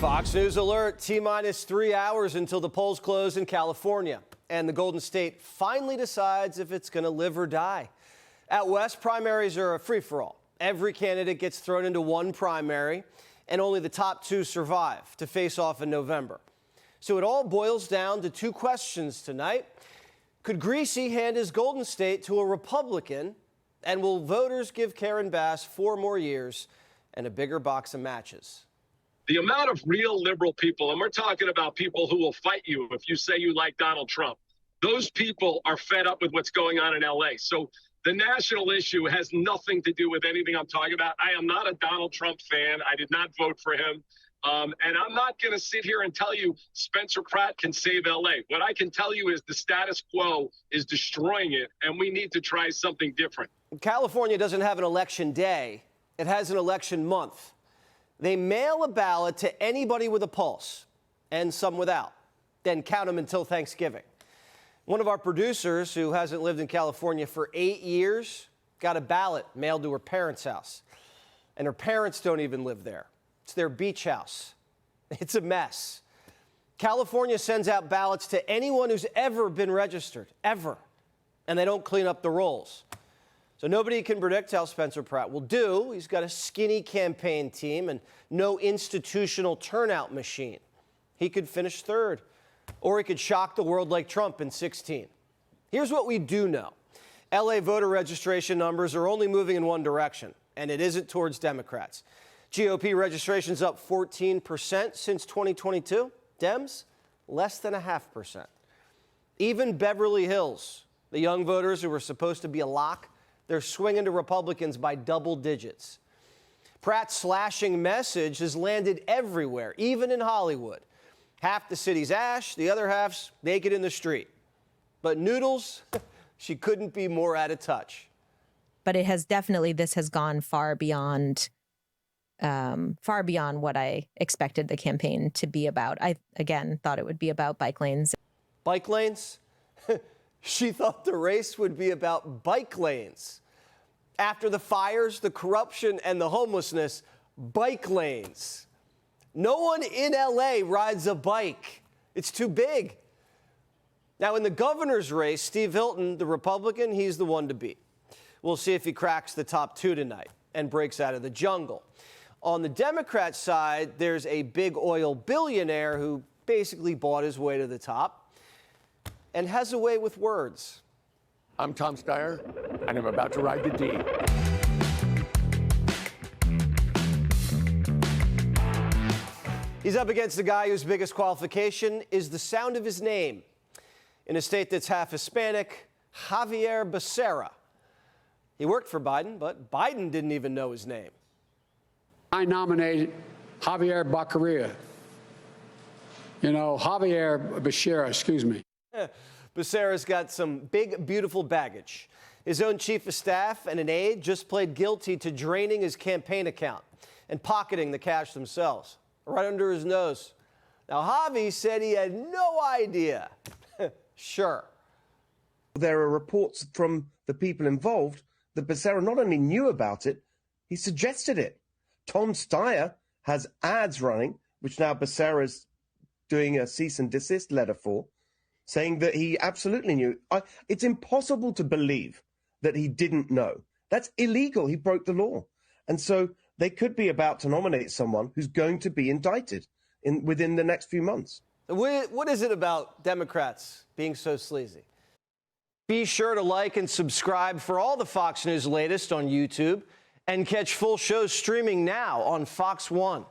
Fox News alert, T-minus 3 hours until the polls close in California. And the Golden State finally decides if it's going to live or die. Out west, primaries are a free-for-all. Every candidate gets thrown into one primary, and only the top two survive to face off in November. So it all boils down to two questions tonight. Could Greasy hand his Golden State to a Republican? And will voters give Karen Bass 4 more years and a bigger box of matches? The amount of real liberal people, and we're talking about people who will fight you if you say you like Donald Trump, those people are fed up with what's going on in L.A. So the national issue has nothing to do with anything I'm talking about. I am not a Donald Trump fan. I did not vote for him. And I'm not going to sit here and tell you Spencer Pratt can save L.A. What I can tell you is the status quo is destroying it, and we need to try something different. California doesn't have an election day. It has an election month. They mail a ballot to anybody with a pulse, and some without, then count them until Thanksgiving. One of our producers, who hasn't lived in California for 8 years, got a ballot mailed to her parents' house. And her parents don't even live there. It's their beach house. It's a mess. California sends out ballots to anyone who's ever been registered, ever. And they don't clean up the rolls. So nobody can predict how Spencer Pratt will do. He's got a skinny campaign team and no institutional turnout machine. He could finish third, or he could shock the world like Trump in 2016. Here's what we do know. LA voter registration numbers are only moving in one direction, and it isn't towards Democrats. GOP registration's up 14% since 2022. Dems, less than 0.5%. Even Beverly Hills, the young voters who were supposed to be a lock, they're swinging to Republicans by double digits. Pratt's slashing message has landed everywhere, even in Hollywood. Half the city's ash, the other half's naked in the street. But Noodles, she couldn't be more out of touch. But it has definitely, this has gone far beyond what I expected the campaign to be about. I, again, thought it would be about bike lanes. Bike lanes? She thought the race would be about bike lanes. After the fires, the corruption, and the homelessness, bike lanes. No one in L.A. rides a bike. It's too big. Now, in the governor's race, Steve Hilton, the Republican, he's the one to beat. We'll see if he cracks the top two tonight and breaks out of the jungle. On the Democrat side, there's a big oil billionaire who basically bought his way to the top and has a way with words. I'm Tom Steyer, and I'm about to ride the D. He's up against a guy whose biggest qualification is the sound of his name. In a state that's half Hispanic, Javier Becerra. He worked for Biden, but Biden didn't even know his name. I nominated Javier Becerra. Javier Becerra, excuse me. Becerra's got some big, beautiful baggage. His own chief of staff and an aide just pled guilty to draining his campaign account and pocketing the cash themselves, right under his nose. Now, Javi said he had no idea. Sure. There are reports from the people involved that Becerra not only knew about it, he suggested it. Tom Steyer has ads running, which now Becerra's doing a cease and desist letter for, saying that he absolutely knew. It's impossible to believe that he didn't know. That's illegal. He broke the law. And so they could be about to nominate someone who's going to be indicted within the next few months. What is it about Democrats being so sleazy? Be sure to like and subscribe for all the Fox News latest on YouTube and catch full shows streaming now on Fox One.